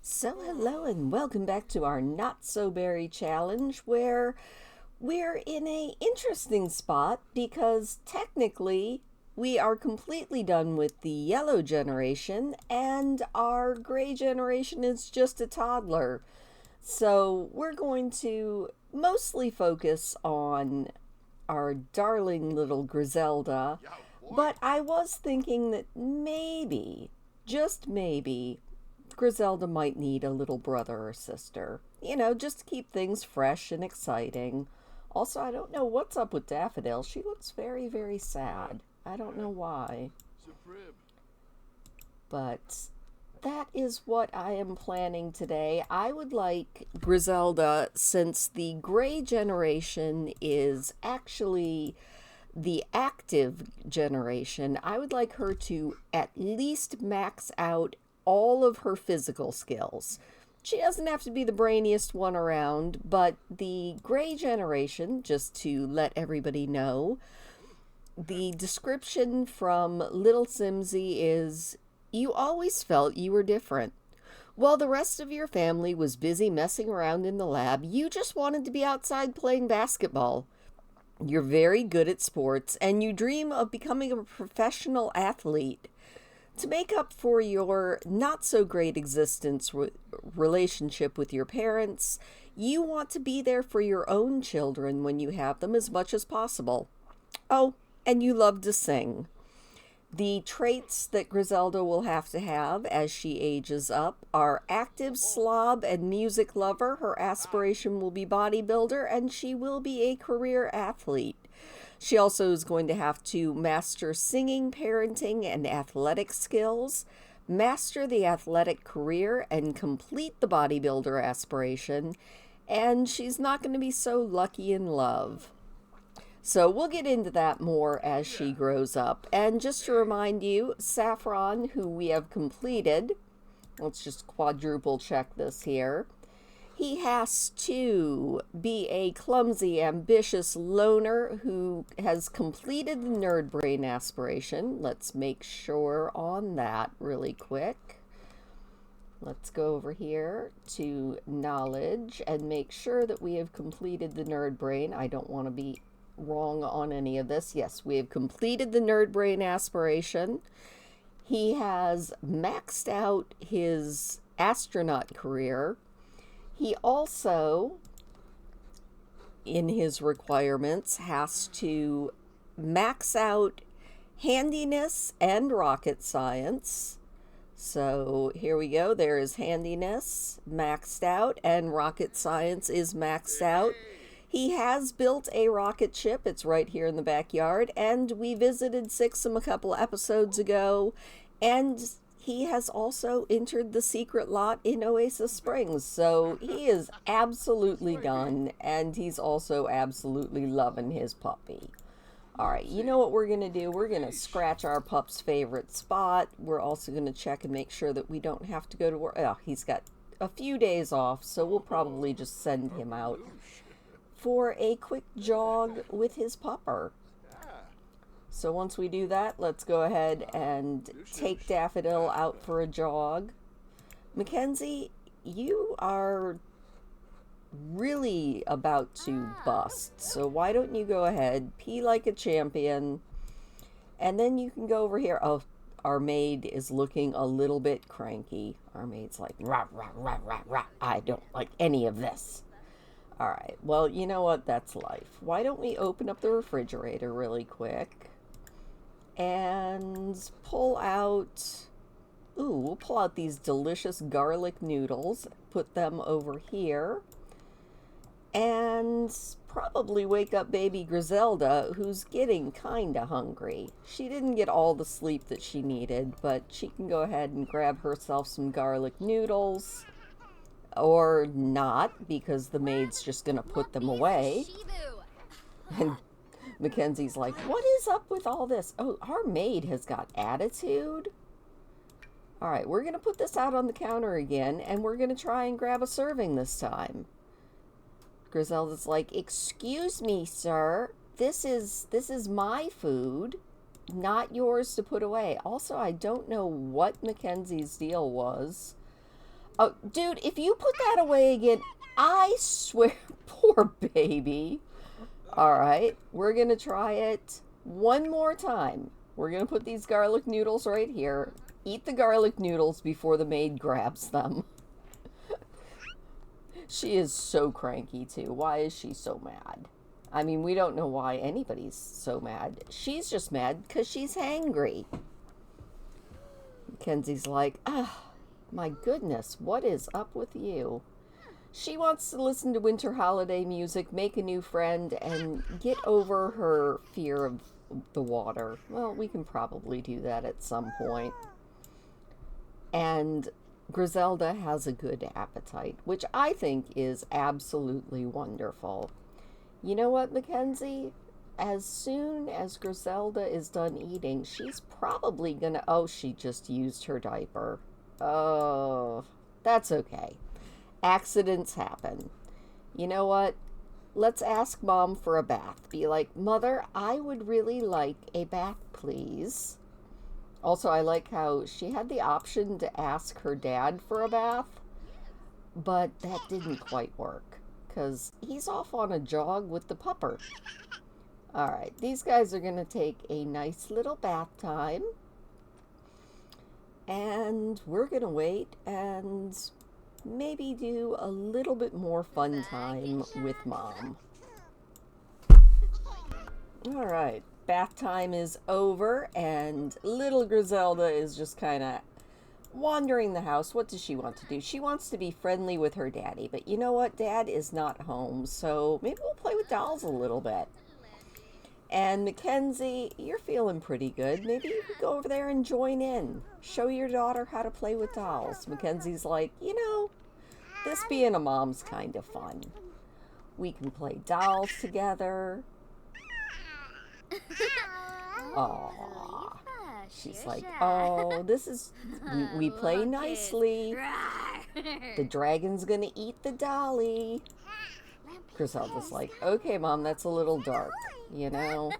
So, hello and welcome back to our Not So Berry Challenge, where we're in a interesting spot because technically we are completely done with the yellow generation and our gray generation is just a toddler. So, we're going to mostly focus on our darling little Grizelda, but I was thinking that maybe, just maybe, Griselda might need a little brother or sister. Just to keep things fresh and exciting. Also, I don't know what's up with Daffodil. She looks very, very sad. I don't know why. But that is what I am planning today. I would like Griselda, since the gray generation is actually the active generation, I would like her to at least max out all of her physical skills. She doesn't have to be the brainiest one around, but the gray generation, just to let everybody know, the description from Little Simsy is you always felt you were different. While the rest of your family was busy messing around in the lab, you just wanted to be outside playing basketball. You're very good at sports, and you dream of becoming a professional athlete. To make up for your not so great relationship with your parents, you want to be there for your own children when you have them as much as possible. Oh, and you love to sing. The traits that Griselda will have to have as she ages up are active slob and music lover. Her aspiration will be bodybuilder, and she will be a career athlete. She also is going to have to master singing, parenting, and athletic skills, master the athletic career, and complete the bodybuilder aspiration. And she's not going to be so lucky in love. So we'll get into that more as she grows up. And just to remind you, Saffron, who we have completed, let's just quadruple check this here. He has to be a clumsy, ambitious loner who has completed the nerd brain aspiration. Let's make sure on that really quick. Let's go over here to knowledge and make sure that we have completed the nerd brain. I don't want to be wrong on any of this. Yes, we have completed the nerd brain aspiration. He has maxed out his astronaut career. He also, in his requirements, has to max out handiness and rocket science. So here we go. There is handiness maxed out, and rocket science is maxed out. He has built a rocket ship. It's right here in the backyard, and we visited Sixum a couple episodes ago, and he has also entered the secret lot in Oasis Springs. So he is absolutely done, and he's also absolutely loving his puppy. All right, you know what we're going to do? We're going to scratch our pup's favorite spot. We're also going to check and make sure that we don't have to go to work. Oh, he's got a few days off, so we'll probably just send him out for a quick jog with his pupper. So once we do that, let's go ahead and take Daffodil out for a jog. Mackenzie, you are really about to bust. So why don't you go ahead, pee like a champion, and then you can go over here. Oh, our maid is looking a little bit cranky. Our maid's like, rah, rah, rah, rah, rah. I don't like any of this. All right, well, you know what? That's life. Why don't we open up the refrigerator really quick and pull out, we'll pull out these delicious garlic noodles, put them over here, and probably wake up baby Grizelda, who's getting kinda hungry. She didn't get all the sleep that she needed, but she can go ahead and grab herself some garlic noodles. Or not, because the maid's just gonna put them away. And Mackenzie's like, what is up with all this? Oh, our maid has got attitude. All right, we're gonna put this out on the counter again, and we're gonna try and grab a serving this time. Grizelda's like, excuse me, sir. This is my food, not yours to put away. Also, I don't know what Mackenzie's deal was. Oh, dude, if you put that away again, I swear, poor baby. All right, we're going to try it one more time. We're going to put these garlic noodles right here. Eat the garlic noodles before the maid grabs them. She is so cranky, too. Why is she so mad? I mean, we don't know why anybody's so mad. She's just mad because she's hangry. Kenzie's like, ah, my goodness, what is up with you? She wants to listen to winter holiday music, make a new friend, and get over her fear of the water. Well, we can probably do that at some point. And Grizelda has a good appetite, which I think is absolutely wonderful. You know what, Mackenzie? As soon as Grizelda is done eating, she's probably gonna... Oh, she just used her diaper. Oh, that's okay. Accidents happen. You know what? Let's ask Mom for a bath. Be like, Mother, I would really like a bath, please. Also, I like how she had the option to ask her dad for a bath, but that didn't quite work because he's off on a jog with the pupper. All right, these guys are going to take a nice little bath time, and we're going to wait and maybe do a little bit more fun time with Mom. All right, bath time is over, and little Grizelda is just kind of wandering the house. What does she want to do? She wants to be friendly with her daddy, but you know what? Dad is not home, so maybe we'll play with dolls a little bit. And Mackenzie, you're feeling pretty good. Maybe you could go over there and join in. Show your daughter how to play with dolls. Mackenzie's like, you know, this being a mom's kind of fun. We can play dolls together. Aww. She's like, oh, this is, we play nicely. The dragon's gonna eat the dolly. Grizelda's like, okay, Mom, that's a little dark, you know?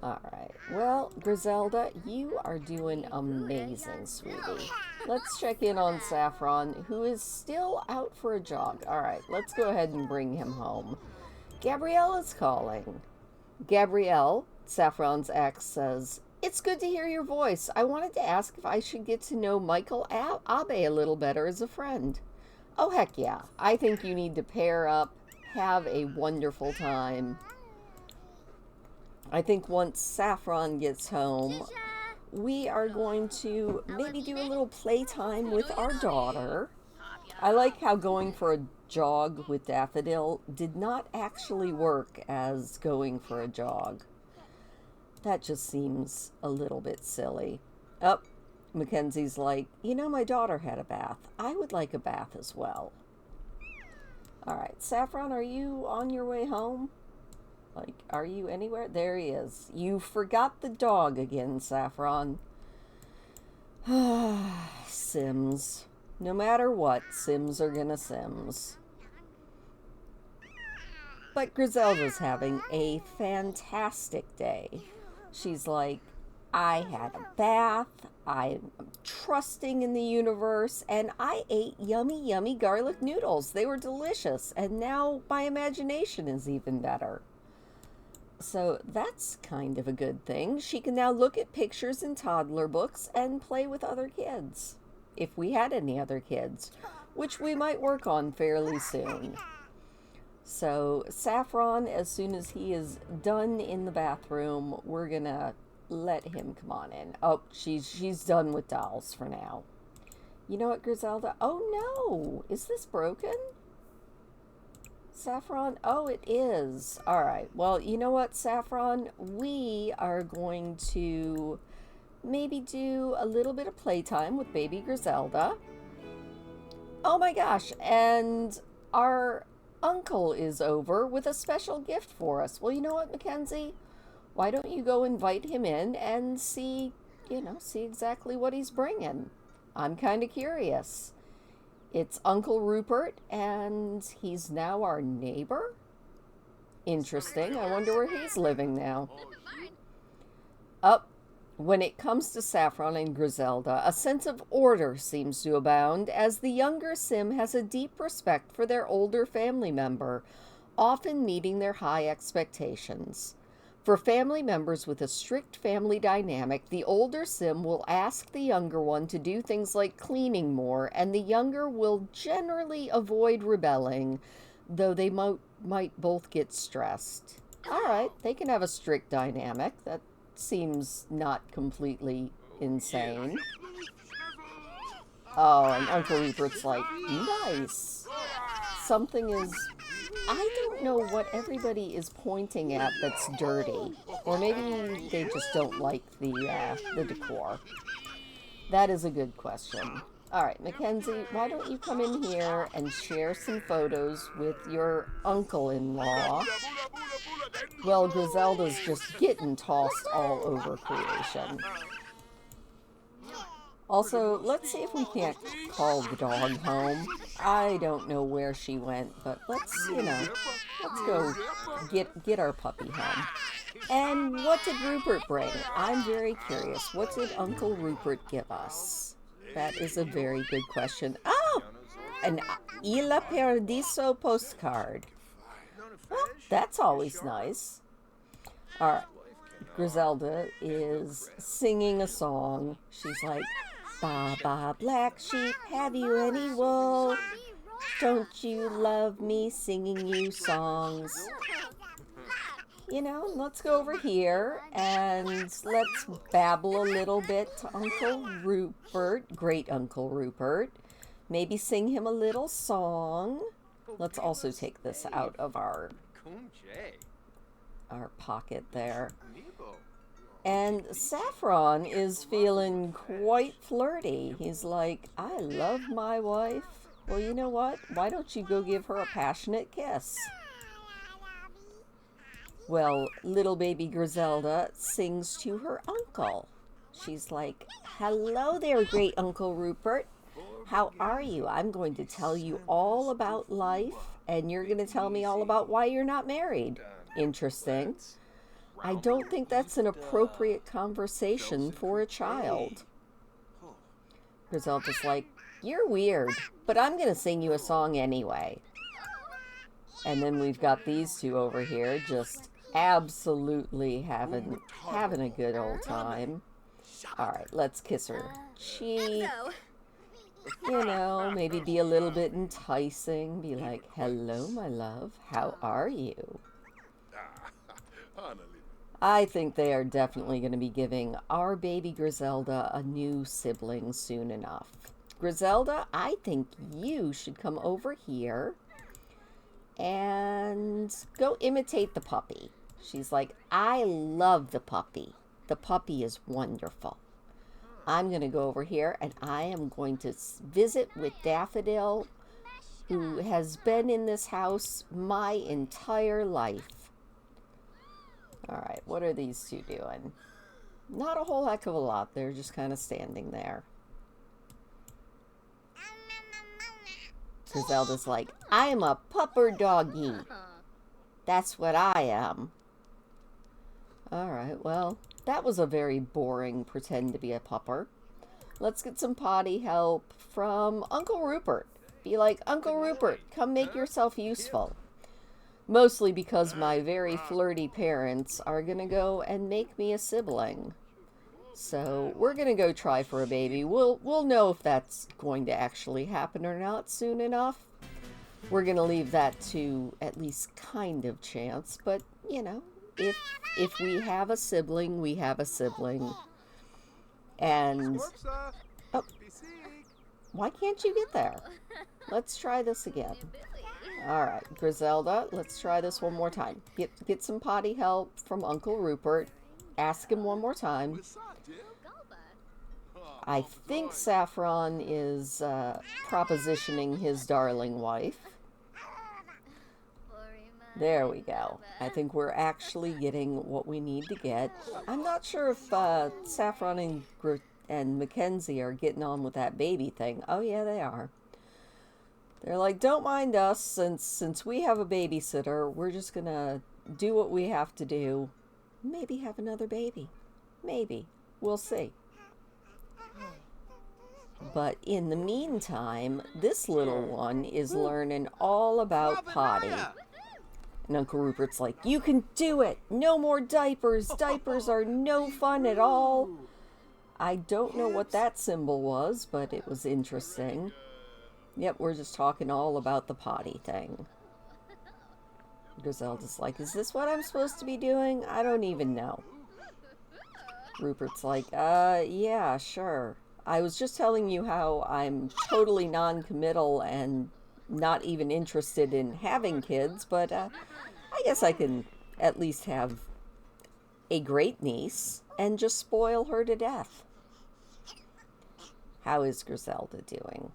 Alright, well, Grizelda, you are doing amazing, sweetie. Let's check in on Saffron, who is still out for a jog. Alright, let's go ahead and bring him home. Gabrielle is calling. Gabrielle, Saffron's ex, says, it's good to hear your voice. I wanted to ask if I should get to know Michael Abe a little better as a friend. Oh, heck yeah. I think you need to pair up, have a wonderful time. I think once Saffron gets home, we are going to maybe do a little playtime with our daughter. I like how going for a jog with Daffodil did not actually work as going for a jog. That just seems a little bit silly. Oh, Mackenzie's like, you know, my daughter had a bath. I would like a bath as well. All right, Saffron, are you on your way home? Like, are you anywhere? There he is. You forgot the dog again, Saffron. Sims. No matter what, Sims are gonna Sims. But Grizelda's having a fantastic day. She's like, I had a bath, I'm trusting in the universe, and I ate yummy, yummy garlic noodles. They were delicious, and now my imagination is even better. So that's kind of a good thing. She can now look at pictures in toddler books and play with other kids. If we had any other kids, which we might work on fairly soon. So Saffron, as soon as he is done in the bathroom, we're gonna let him come on in. Oh, she's done with dolls for now. You know what, Grizelda? Oh no! Is this broken? Saffron? Oh, it is. Alright, well, you know what, Saffron? We are going to maybe do a little bit of playtime with baby Grizelda. Oh my gosh, and our uncle is over with a special gift for us. Well, you know what, Mackenzie? Why don't you go invite him in and see exactly what he's bringing? I'm kind of curious. It's Uncle Rupert, and he's now our neighbor? Interesting. I wonder where he's living now. Oh, When it comes to Saffron and Grizelda, a sense of order seems to abound, as the younger Sim has a deep respect for their older family member, often meeting their high expectations. For family members with a strict family dynamic, the older Sim will ask the younger one to do things like cleaning more, and the younger will generally avoid rebelling, though they might both get stressed. All right, they can have a strict dynamic. That seems not completely insane. Oh, and Uncle Rupert's like, nice. Something is... I don't know what everybody is pointing at that's dirty. Or maybe they just don't like the decor. That is a good question. All right, Mackenzie, why don't you come in here and share some photos with your uncle-in-law? Well, Grizelda's just getting tossed all over creation. Also, let's see if we can't call the dog home. I don't know where she went, but let's go get our puppy home. And what did Rupert bring? I'm very curious. What did Uncle Rupert give us? That is a very good question. Oh! An Isla Paradiso postcard. Well, that's always nice. All right. Grizelda is singing a song. She's like, "Ba ba black sheep, have you any wool? Don't you love me singing you songs?" You know, let's go over here and let's babble a little bit to Uncle Rupert, great Uncle Rupert. Maybe sing him a little song. Let's also take this out of our pocket there. And Saffron is feeling quite flirty. He's like, "I love my wife. Well, you know what? Why don't you go give her a passionate kiss?" Well, little baby Grizelda sings to her uncle. She's like, "Hello there, great Uncle Rupert. How are you? I'm going to tell you all about life, and you're going to tell me all about why you're not married." Interesting. I don't think that's an appropriate conversation for a child. Grizelda's like, "You're weird, but I'm going to sing you a song anyway." And then we've got these two over here just absolutely having a good old time. All right, let's kiss her cheek. You know, maybe be a little bit enticing. Be like, "Hello, my love. How are you?" I think they are definitely going to be giving our baby Grizelda a new sibling soon enough. Grizelda, I think you should come over here and go imitate the puppy. She's like, "I love the puppy. The puppy is wonderful." I'm going to go over here and I am going to visit with Daffodil, who has been in this house my entire life. All right, what are these two doing? Not a whole heck of a lot. They're just kind of standing there. Grizelda's like, "I am a pupper doggy. That's what I am." All right, well, that was a very boring pretend to be a pupper. Let's get some potty help from Uncle Rupert. Be like, "Uncle Rupert, come make yourself useful." Mostly because my very flirty parents are going to go and make me a sibling. So we're going to go try for a baby. We'll know if that's going to actually happen or not soon enough. We're going to leave that to at least kind of chance. But, you know, if we have a sibling, we have a sibling. And... oh, why can't you get there? Let's try this again. All right, Grizelda, let's try this one more time. Get some potty help from Uncle Rupert. Ask him one more time. I think Saffron is propositioning his darling wife. There we go. I think we're actually getting what we need to get. I'm not sure if Saffron and Mackenzie are getting on with that baby thing. Oh, yeah, they are. They're like, "Don't mind us, since we have a babysitter, we're just gonna do what we have to do. Maybe have another baby. Maybe. We'll see. But in the meantime, this little one is learning all about potty. And Uncle Rupert's like, you can do it! No more diapers! Diapers are no fun at all! I don't know what that symbol was, but it was interesting. Yep, we're just talking all about the potty thing. Grizelda's like, is this what I'm supposed to be doing? I don't even know. Rupert's like, yeah, sure. I was just telling you how I'm totally non-committal and not even interested in having kids, but I guess I can at least have a great niece and just spoil her to death. How is Grizelda doing?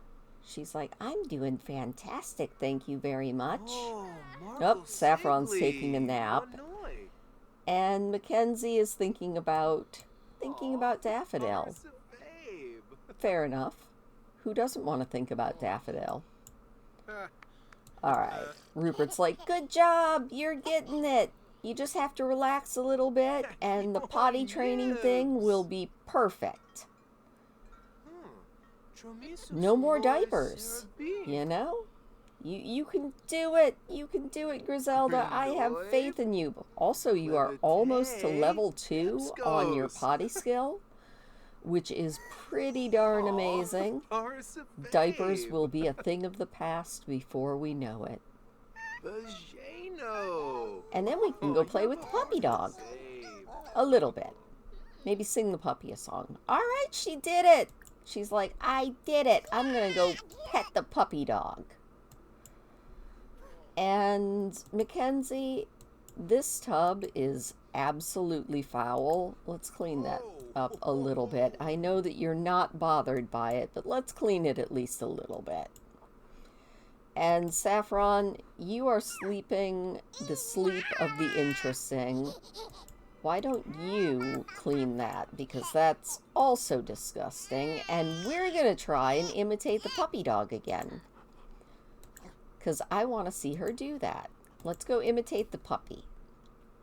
She's like, I'm doing fantastic, thank you very much. Oh, Saffron's taking a nap. And Mackenzie is thinking about Daffodil. Fair enough. Who doesn't want to think about Daffodil? Alright. Rupert's like, good job! You're getting it! You just have to relax a little bit, and the potty training thing will be perfect. No more diapers. You know? You can do it. You can do it, Grizelda. I have faith in you. Also, you are almost to level 2 on your potty skill, which is pretty darn amazing. Diapers will be a thing of the past before we know it. And then we can go play with the puppy dog. A little bit. Maybe sing the puppy a song. All right, she did it. She's like, I did it. I'm going to go pet the puppy dog. And Mackenzie, this tub is absolutely foul. Let's clean that up a little bit. I know that you're not bothered by it, but let's clean it at least a little bit. And Saffron, you are sleeping the sleep of the interesting. Why don't you clean that? Because that's also disgusting. And we're going to try and imitate the puppy dog again. Because I want to see her do that. Let's go imitate the puppy.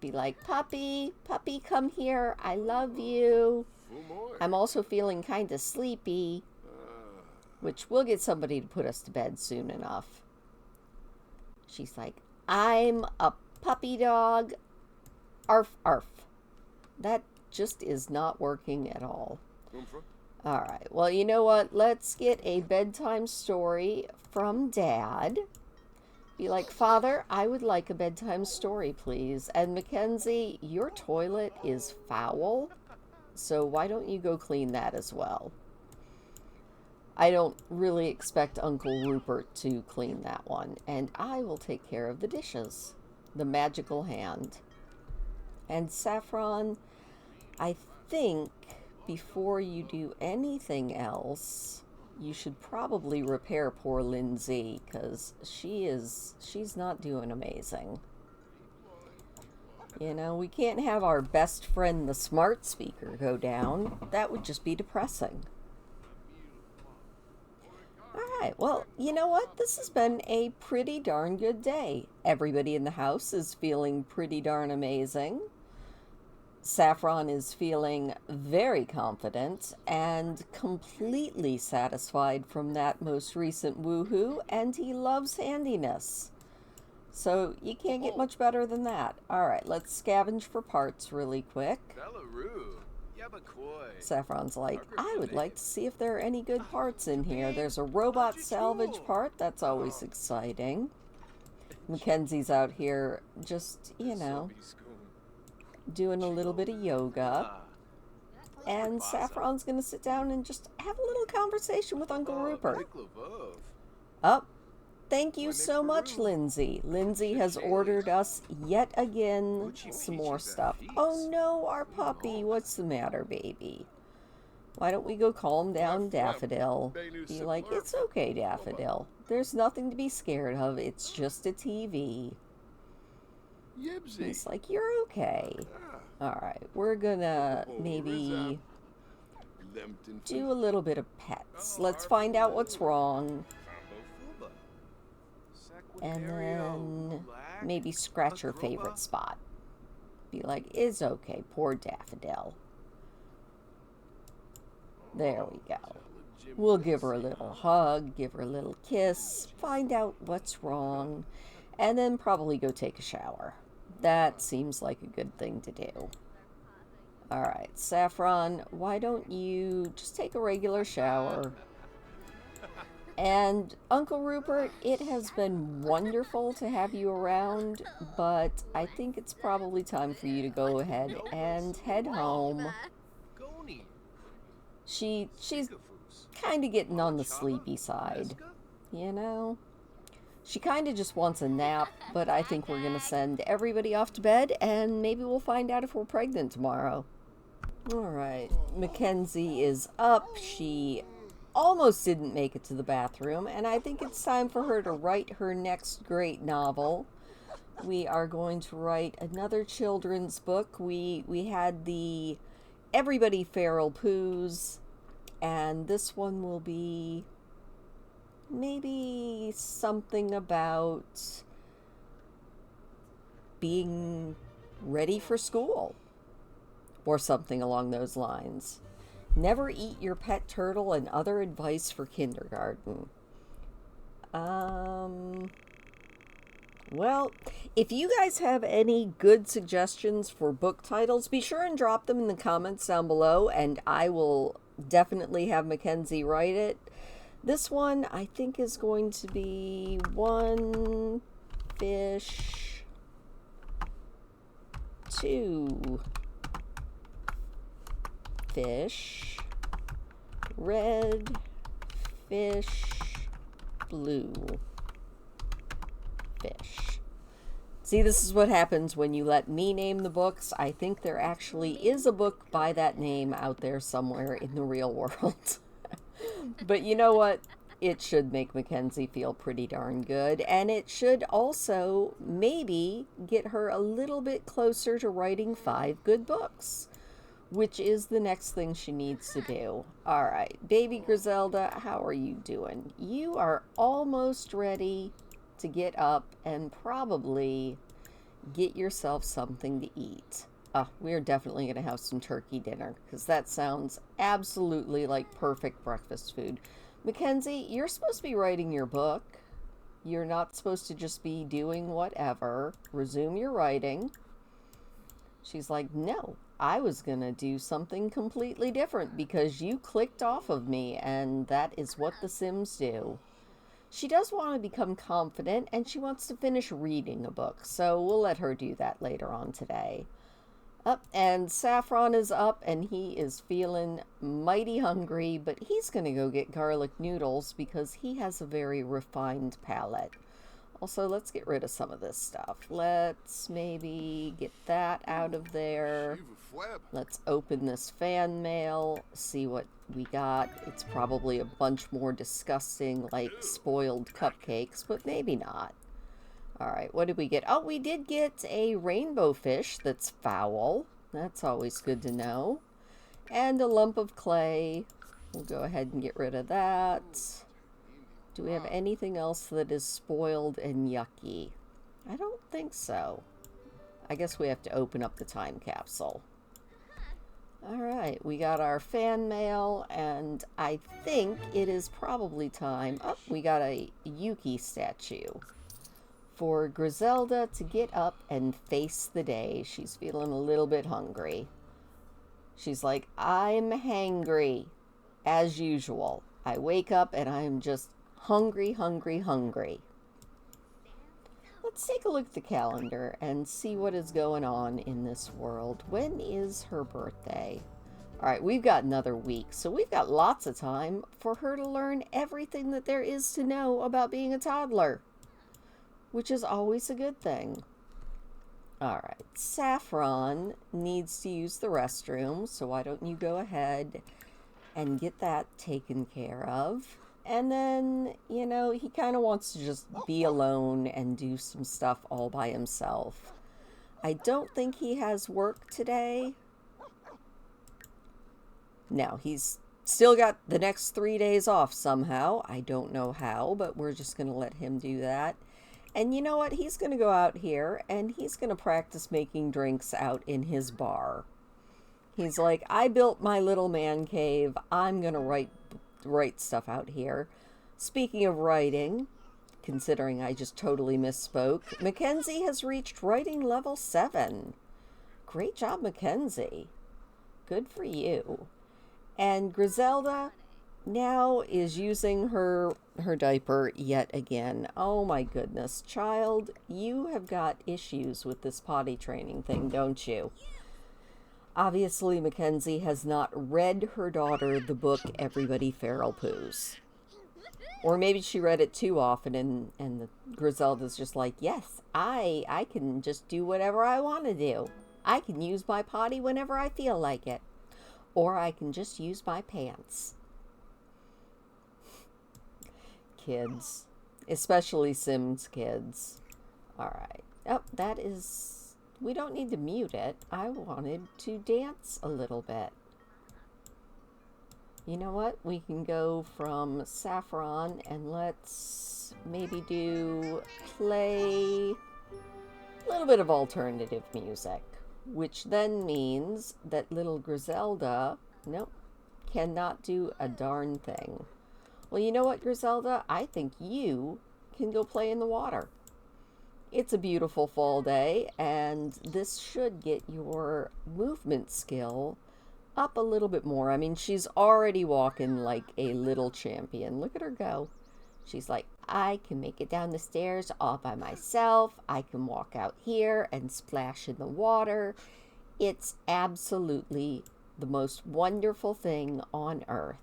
Be like, puppy, puppy, come here. I love you. I'm also feeling kind of sleepy. Which we'll get somebody to put us to bed soon enough. She's like, I'm a puppy dog. Arf, arf. That just is not working at all. Alright, well, you know what? Let's get a bedtime story from Dad. Be like, Father, I would like a bedtime story, please. And Mackenzie, your toilet is foul, so why don't you go clean that as well? I don't really expect Uncle Rupert to clean that one, and I will take care of the dishes. The magical hand. And Saffron, I think before you do anything else, you should probably repair poor Lindsay, because she's not doing amazing. You know, we can't have our best friend, the smart speaker, go down. That would just be depressing. Alright, well, you know what? This has been a pretty darn good day. Everybody in the house is feeling pretty darn amazing. Saffron is feeling very confident and completely satisfied from that most recent woohoo, and he loves handiness. So you can't get much better than that. Alright, let's scavenge for parts really quick. Saffron's like, I would like to see if there are any good parts in here. There's a robot salvage part. That's always exciting. Mackenzie's out here just, you know, doing a little bit of yoga. And Saffron's going to sit down and just have a little conversation with Uncle Rupert. Oh, thank you so much, Lindsay. Lindsay has ordered us yet again some more stuff. Oh no, our puppy. What's the matter, baby? Why don't we go calm down Daffodil? Be like, it's okay, Daffodil. There's nothing to be scared of. It's just a TV. He's like, you're okay. Alright, we're gonna maybe do a little bit of pets. Let's find out what's wrong. And then maybe scratch her favorite spot. Be like, it's okay, poor Daffodil. There we go. We'll give her a little hug, give her a little kiss, find out what's wrong, and then probably go take a shower. That seems like a good thing to do. Alright, Saffron, why don't you just take a regular shower? And Uncle Rupert, it has been wonderful to have you around, but I think it's probably time for you to go ahead and head home. She's kind of getting on the sleepy side, you know? She kind of just wants a nap, but I think we're going to send everybody off to bed, and maybe we'll find out if we're pregnant tomorrow. Alright, Mackenzie is up. She almost didn't make it to the bathroom, and I think it's time for her to write her next great novel. We are going to write another children's book. We had the Everybody Feral Poos, and this one will be maybe something about being ready for school or something along those lines. Never eat your pet turtle and other advice for kindergarten. Well, if you guys have any good suggestions for book titles, be sure and drop them in the comments down below, and I will definitely have Mackenzie write it. This one, I think, is going to be One Fish, Two Fish, Red Fish, Blue Fish. See, this is what happens when you let me name the books. I think there actually is a book by that name out there somewhere in the real world. But you know what? It should make Mackenzie feel pretty darn good. And it should also maybe get her a little bit closer to writing 5 good books, which is the next thing she needs to do. All right, baby Grizelda, how are you doing? You are almost ready to get up and probably get yourself something to eat. We're definitely going to have some turkey dinner, because that sounds absolutely like perfect breakfast food. Mackenzie, you're supposed to be writing your book. You're not supposed to just be doing whatever. Resume your writing. She's like, no, I was going to do something completely different because you clicked off of me, and that is what the Sims do. She does want to become confident, and she wants to finish reading a book, so we'll let her do that later on today. And Saffron is up, and he is feeling mighty hungry, but he's going to go get garlic noodles because he has a very refined palate. Also, let's get rid of some of this stuff. Let's maybe get that out of there. Let's open this fan mail, see what we got. It's probably a bunch more disgusting, like, spoiled cupcakes, but maybe not. Alright, what did we get? Oh, we did get a rainbow fish that's foul. That's always good to know. And a lump of clay. We'll go ahead and get rid of that. Do we have anything else that is spoiled and yucky? I don't think so. I guess we have to open up the time capsule. Alright, we got our fan mail, and I think it is probably time. Oh, we got a Yuki statue for Grizelda to get up and face the day. She's feeling a little bit hungry. She's like, I'm hangry, as usual. I wake up and I'm just hungry, hungry, hungry. Let's take a look at the calendar and see what is going on in this world. When is her birthday? All right, we've got another week, so we've got lots of time for her to learn everything that there is to know about being a toddler, which is always a good thing. All right, Saffron needs to use the restroom, so why don't you go ahead and get that taken care of? And then, you know, he kind of wants to just be alone and do some stuff all by himself. I don't think he has work today. No, he's still got the next 3 days off somehow. I don't know how, but we're just going to let him do that. And you know what? He's going to go out here and he's going to practice making drinks out in his bar. He's like, I built my little man cave. I'm going to write stuff out here. Speaking of writing, considering I just totally misspoke, Mackenzie has reached writing level 7. Great job, Mackenzie. Good for you. And Grizelda now is using her diaper yet again. Oh my goodness, child, you have got issues with this potty training thing, don't you? Obviously, Mackenzie has not read her daughter the book Everybody Feral Poos. Or maybe she read it too often and the Grizelda's just like, yes, I can just do whatever I want to do. I can use my potty whenever I feel like it. Or I can just use my pants. Kids. Especially Sims kids. Alright. Oh, that is... We don't need to mute it. I wanted to dance a little bit. You know what? We can go from Saffron and let's maybe play a little bit of alternative music. Which then means that little Grizelda, nope, cannot do a darn thing. Well, you know what, Grizelda? I think you can go play in the water. It's a beautiful fall day, and this should get your movement skill up a little bit more. I mean, she's already walking like a little champion. Look at her go. She's like, I can make it down the stairs all by myself. I can walk out here and splash in the water. It's absolutely the most wonderful thing on earth.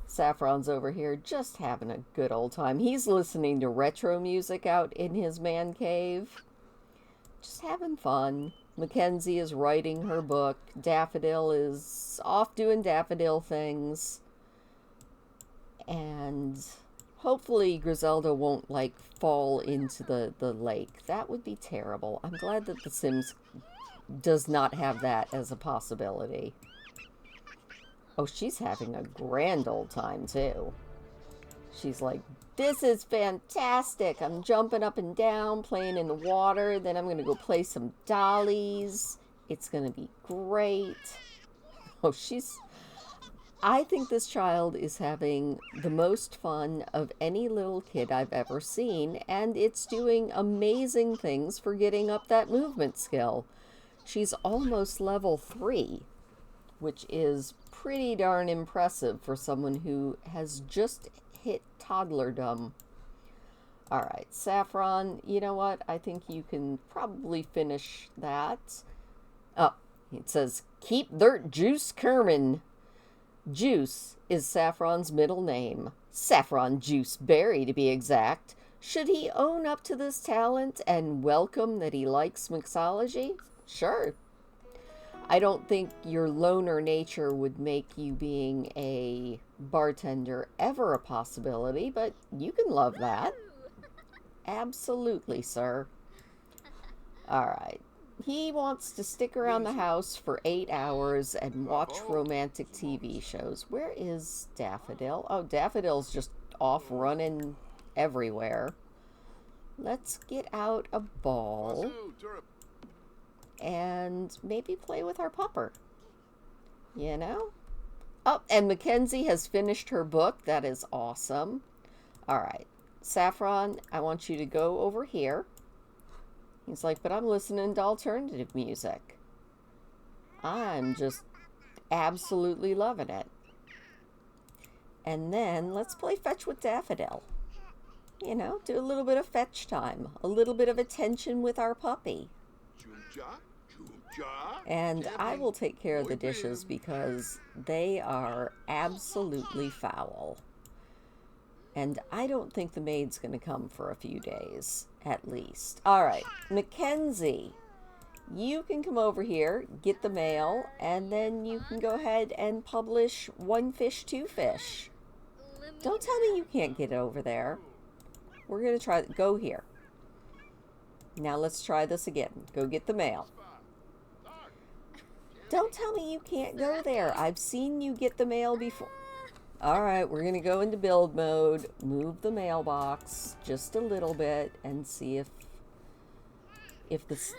Saffron's over here just having a good old time. He's listening to retro music out in his man cave. Just having fun. Mackenzie is writing her book. Daffodil is off doing daffodil things. And hopefully Grizelda won't, like, fall into the lake. That would be terrible. I'm glad that The Sims does not have that as a possibility. Oh, she's having a grand old time, too. She's like, this is fantastic. I'm jumping up and down, playing in the water. Then I'm going to go play some dollies. It's going to be great. Oh, I think this child is having the most fun of any little kid I've ever seen, and it's doing amazing things for getting up that movement skill. She's almost level 3, which is pretty darn impressive for someone who has just hit toddlerdom. Alright, Saffron, you know what? I think you can probably finish that. Oh, it says, keep dirt juice Kerman. Juice is Saffron's middle name. Saffron Juice Berry, to be exact. Should he own up to this talent and welcome that he likes mixology? Sure. I don't think your loner nature would make you being a bartender ever a possibility, but you can love that. Absolutely, sir. Alright. He wants to stick around the house for 8 hours and watch romantic TV shows. Where is Daffodil? Oh, Daffodil's just off running everywhere. Let's get out a ball and maybe play with our pupper. You know? Oh, and Mackenzie has finished her book. That is awesome. Alright. Saffron, I want you to go over here. He's like, but I'm listening to alternative music. I'm just absolutely loving it. And then let's play fetch with Daffodil. You know, do a little bit of fetch time. A little bit of attention with our puppy. And I will take care of the dishes because they are absolutely foul. And I don't think the maid's going to come for a few days, at least. All right, Mackenzie, you can come over here, get the mail, and then you can go ahead and publish One Fish, Two Fish. Don't tell me you can't get over there. We're going to try, go here. Now let's try this again. Go get the mail. Don't tell me you can't go there. I've seen you get the mail before. Alright, we're going to go into build mode, move the mailbox just a little bit, and see if this...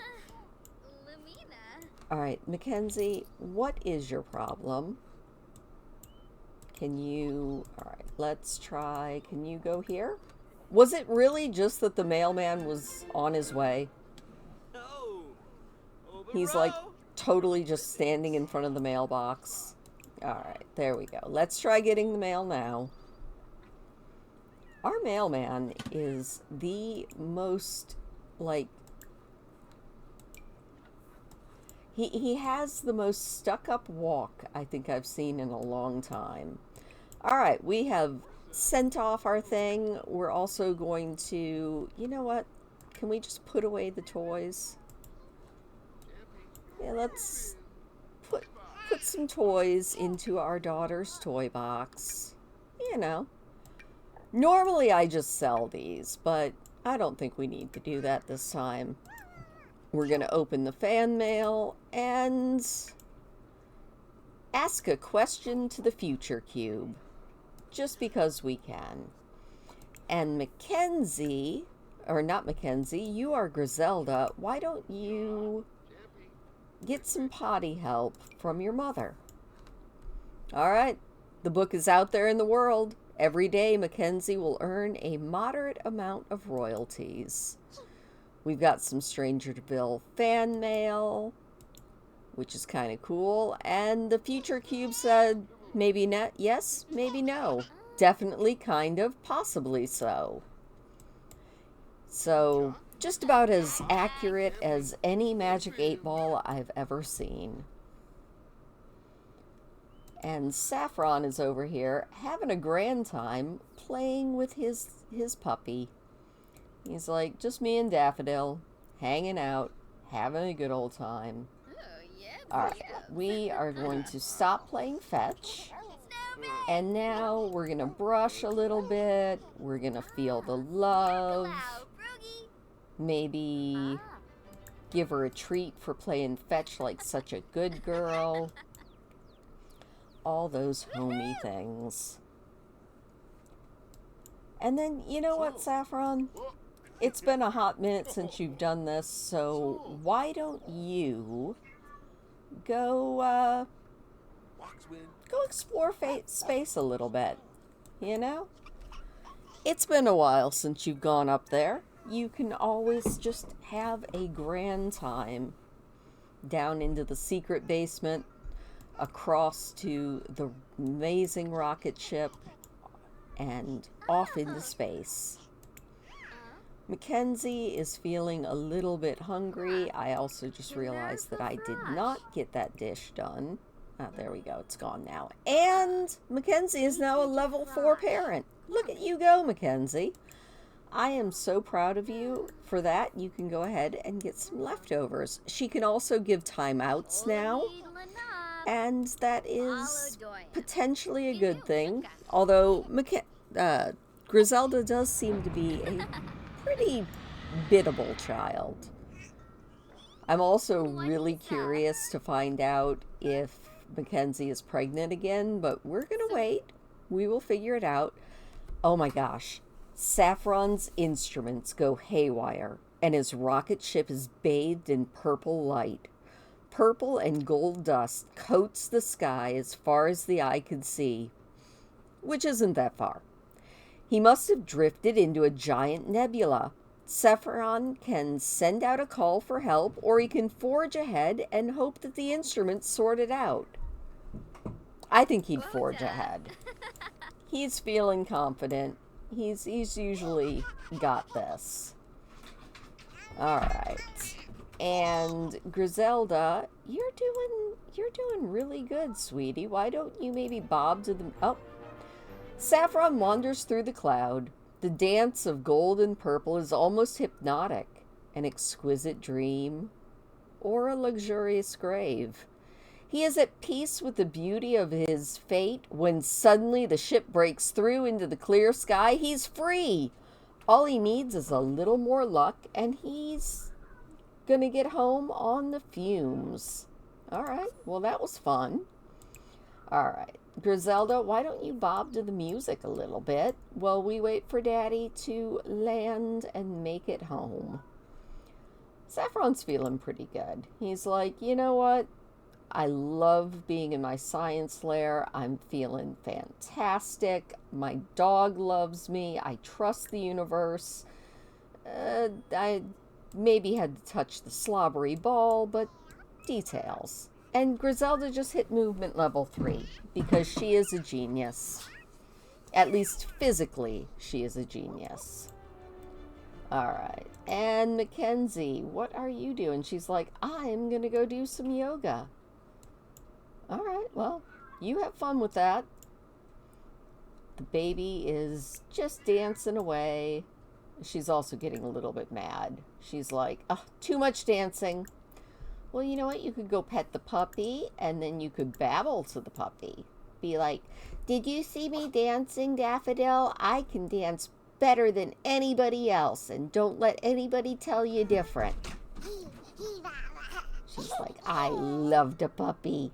All right, Mackenzie, what is your problem? Can you... All right, let's try... Can you go here? Was it really just that the mailman was on his way? He's like totally just standing in front of the mailbox. All right, there we go. Let's try getting the mail now. Our mailman is the most, like, he has the most stuck-up walk I think I've seen in a long time. All right, we have sent off our thing. We're also going to, you know what? Can we just put away the toys? Yeah, let's put some toys into our daughter's toy box. You know. Normally I just sell these, but I don't think we need to do that this time. We're going to open the fan mail and ask a question to the future cube. Just because we can. And Mackenzie, or not Mackenzie, you are Grizelda. Why don't you get some potty help from your mother? All right, the book is out there in the world. Every day, Mackenzie will earn a moderate amount of royalties. We've got some Strangerville fan mail, which is kind of cool. And the future cube said, maybe not, yes, maybe no. Definitely, kind of, possibly so. So, just about as accurate as any Magic 8 Ball I've ever seen. And Saffron is over here having a grand time playing with his puppy. He's like, just me and Daffodil, hanging out, having a good old time. Alright, we are going to stop playing fetch. And now we're going to brush a little bit. We're going to feel the love. Maybe give her a treat for playing fetch like such a good girl. All those homey things. And then, you know what, Saffron? It's been a hot minute since you've done this, so why don't you go explore space a little bit, you know? It's been a while since you've gone up there. You can always just have a grand time down into the secret basement, across to the amazing rocket ship, and off into space. Mackenzie is feeling a little bit hungry. I also just realized that I did not get that dish done. Oh, there we go. It's gone now. And Mackenzie is now a level 4 parent. Look at you go, Mackenzie. I am so proud of you for that. You can go ahead and get some leftovers. She can also give timeouts now. And that is potentially a good thing. Although Grizelda does seem to be a pretty biddable child. I'm also really curious to find out if Mackenzie is pregnant again, but we're going to wait. We will figure it out. Oh my gosh. Saffron's instruments go haywire, and his rocket ship is bathed in purple light. Purple and gold dust coats the sky as far as the eye could see, which isn't that far. He must have drifted into a giant nebula. Saffron can send out a call for help, or he can forge ahead and hope that the instruments sort it out. I think he'd forge ahead. He's feeling confident. He's usually got this. All right. And Grizelda, you're doing really good, sweetie. Why don't you maybe bob to the... Oh. Saffron wanders through the cloud. The dance of gold and purple is almost hypnotic. An exquisite dream. Or a luxurious grave. He is at peace with the beauty of his fate when suddenly the ship breaks through into the clear sky. He's free! All he needs is a little more luck, and he's gonna get home on the fumes. Alright, well that was fun. Alright, Grizelda, why don't you bob to the music a little bit while we wait for Daddy to land and make it home? Saffron's feeling pretty good. He's like, you know what? I love being in my science lair. I'm feeling fantastic. My dog loves me. I trust the universe. I maybe had to touch the slobbery ball, but details. And Grizelda just hit movement level 3 because she is a genius. At least physically, she is a genius. Alright. And McKenzie, what are you doing? She's like, I'm going to go do some yoga. Alright, well, you have fun with that. The baby is just dancing away. She's also getting a little bit mad. She's like, oh, too much dancing. Well, you know what? You could go pet the puppy, and then you could babble to the puppy. Be like, did you see me dancing, Daffodil? I can dance better than anybody else, and don't let anybody tell you different. She's like, I loved a puppy.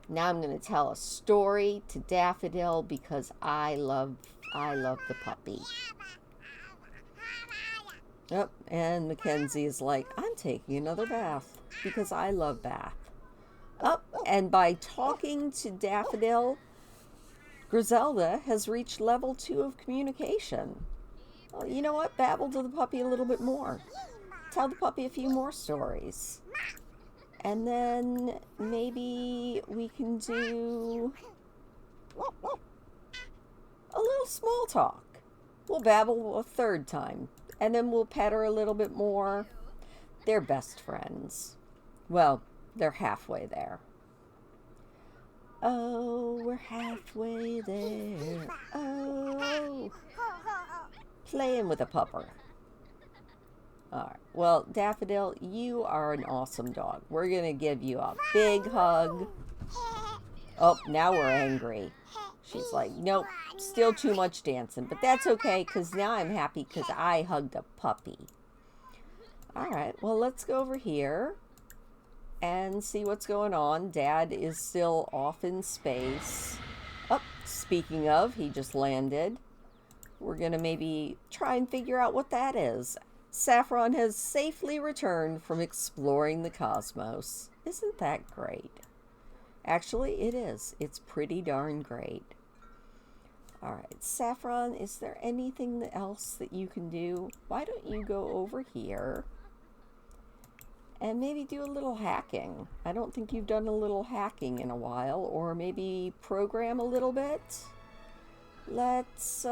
Now I'm going to tell a story to Daffodil because I love the puppy. Oh, and McKenzie is like, I'm taking another bath because I love bath. Oh, and by talking to Daffodil, Grizelda has reached level 2 of communication. Well, you know what? Babble to the puppy a little bit more. Tell the puppy a few more stories. And then maybe we can do a little small talk. We'll babble a third time. And then we'll pet her a little bit more. They're best friends. Well, they're halfway there. Oh, we're halfway there. Oh, playing with a pupper. Alright, well, Daffodil, you are an awesome dog. We're going to give you a big hug. Oh, now we're angry. She's like, nope, still too much dancing. But that's okay, because now I'm happy because I hugged a puppy. Alright, well, let's go over here and see what's going on. Dad is still off in space. Oh, speaking of, he just landed. We're going to maybe try and figure out what that is. Saffron has safely returned from exploring the cosmos. Isn't that great? Actually, it is. It's pretty darn great. Alright, Saffron, is there anything else that you can do? Why don't you go over here and maybe do a little hacking? I don't think you've done a little hacking in a while. Or maybe program a little bit. Let's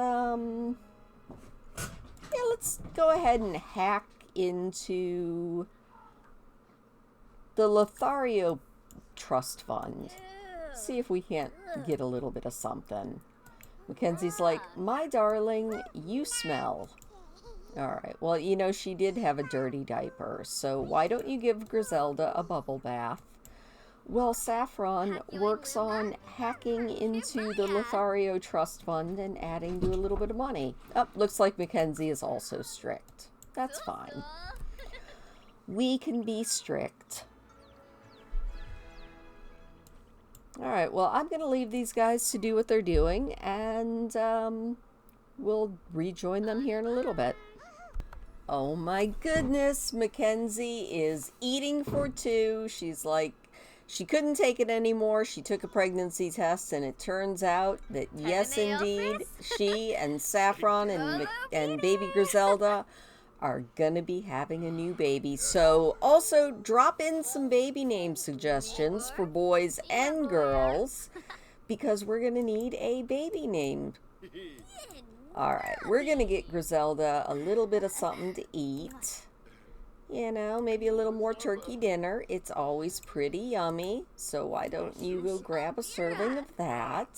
go ahead and hack into the Lothario Trust Fund. See if we can't get a little bit of something. Mackenzie's like, my darling, you smell. Alright, well, you know, she did have a dirty diaper, so why don't you give Grizelda a bubble bath? Well, Saffron works on hacking into the Lothario Trust Fund and adding to a little bit of money. Oh, looks like Mackenzie is also strict. That's fine. We can be strict. Alright, well, I'm going to leave these guys to do what they're doing, and we'll rejoin them here in a little bit. Oh my goodness, Mackenzie is eating for two. She's like, she couldn't take it anymore. She took a pregnancy test, and it turns out that, yes, indeed, she and Saffron and baby Grizelda are gonna be having a new baby. So also drop in some baby name suggestions for boys and girls, because we're gonna need a baby name. Alright, we're gonna get Grizelda a little bit of something to eat. You know, maybe a little more turkey dinner. It's always pretty yummy. So why don't you go grab a serving of that?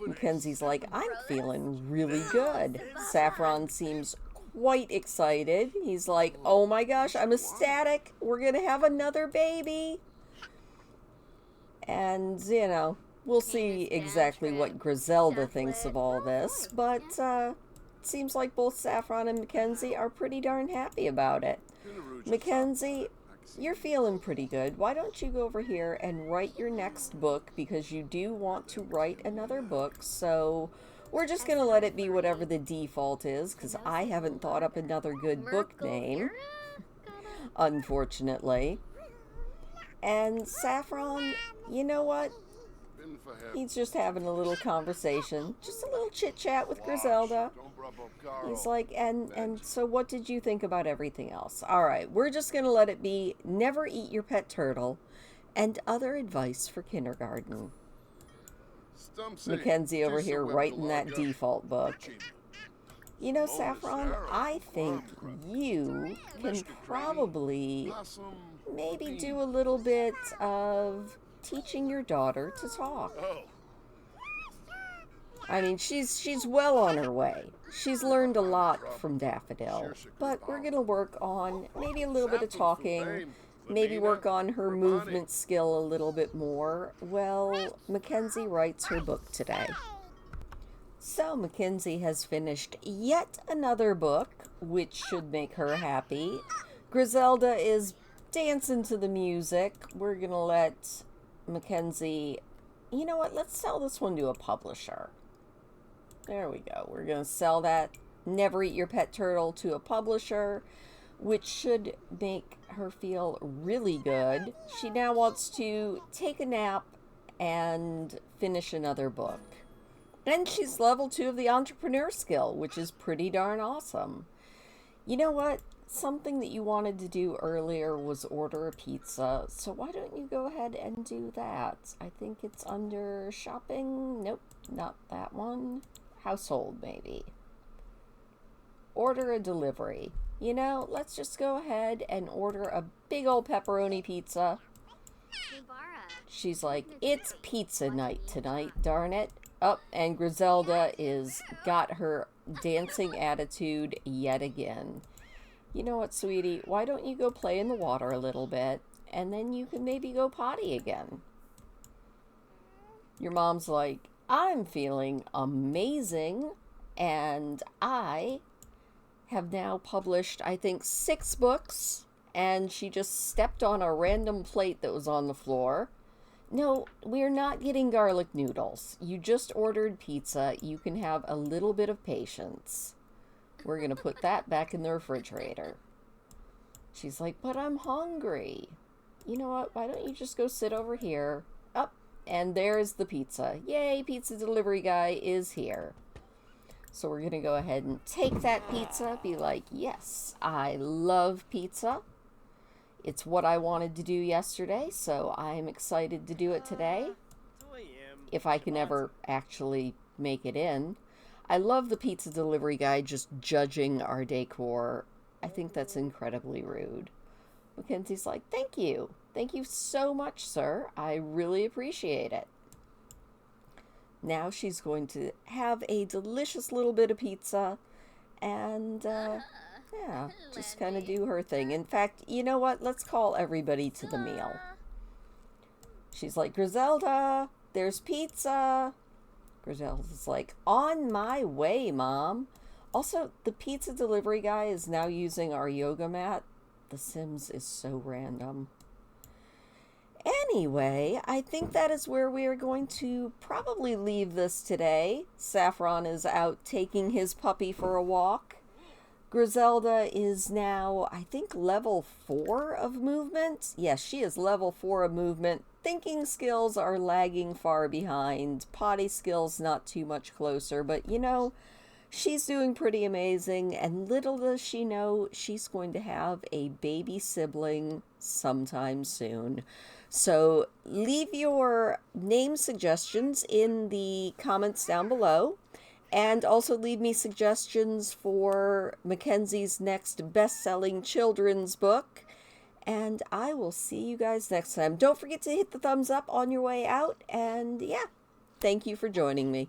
Mackenzie's like, I'm feeling really good. Saffron seems quite excited. He's like, oh my gosh, I'm ecstatic. We're going to have another baby. And, you know, we'll see exactly what Grizelda thinks of all this. But it seems like both Saffron and Mackenzie are pretty darn happy about it. Mackenzie, you're feeling pretty good. Why don't you go over here and write your next book, because you do want to write another book. So we're just going to let it be whatever the default is, because I haven't thought up another good book name. unfortunately. And Saffron, you know what? He's just having a little conversation, just a little chit chat with Grizelda. He's like, and so what did you think about everything else? All right, we're just going to let it be never eat your pet turtle and other advice for kindergarten. Mackenzie over here writing that default book. You know, Saffron, I think you can probably maybe do a little bit of teaching your daughter to talk. I mean, she's well on her way. She's learned a lot from Daffodil, but we're going to work on maybe a little bit of talking, maybe work on her movement skill a little bit more. Well, Mackenzie writes her book today. So Mackenzie has finished yet another book, which should make her happy. Grizelda is dancing to the music. We're going to let Mackenzie, you know what, let's sell this one to a publisher. There we go. We're going to sell that Never Eat Your Pet Turtle to a publisher, which should make her feel really good. She now wants to take a nap and finish another book. And she's level 2 of the entrepreneur skill, which is pretty darn awesome. You know what? Something that you wanted to do earlier was order a pizza, so why don't you go ahead and do that? I think it's under shopping. Nope, not that one. Household, maybe. Order a delivery. You know, let's just go ahead and order a big old pepperoni pizza. She's like, it's pizza night tonight, darn it. Oh, and Grizelda is got her dancing attitude yet again. You know what, sweetie? Why don't you go play in the water a little bit, and then you can maybe go potty again? Your mom's like, I'm feeling amazing, and I have now published, I think, 6 books, and she just stepped on a random plate that was on the floor. No, we're not getting garlic noodles. You just ordered pizza. You can have a little bit of patience. We're going to put that back in the refrigerator. She's like, but I'm hungry. You know what? Why don't you just go sit over here? Up, and there's the pizza. Yay, pizza delivery guy is here. So we're going to go ahead and take that pizza. Be like, yes, I love pizza. It's what I wanted to do yesterday, so I'm excited to do it today. If I can ever actually make it in. I love the pizza delivery guy just judging our decor. I think that's incredibly rude. Mackenzie's like, thank you. Thank you so much, sir. I really appreciate it. Now she's going to have a delicious little bit of pizza and yeah, just kind of do her thing. In fact, you know what? Let's call everybody to the meal. She's like, Grizelda, there's pizza. Grizelda's like, on my way, Mom. Also, the pizza delivery guy is now using our yoga mat. The Sims is so random. Anyway, I think that is where we are going to probably leave this today. Saffron is out taking his puppy for a walk. Grizelda is now, I think, level 4 of movement. Yes, she is level 4 of movement. Thinking skills are lagging far behind. Potty skills not too much closer. But, you know, she's doing pretty amazing. And little does she know, she's going to have a baby sibling sometime soon. So leave your name suggestions in the comments down below. And also leave me suggestions for Mackenzie's next best-selling children's book. And I will see you guys next time. Don't forget to hit the thumbs up on your way out. And yeah, thank you for joining me.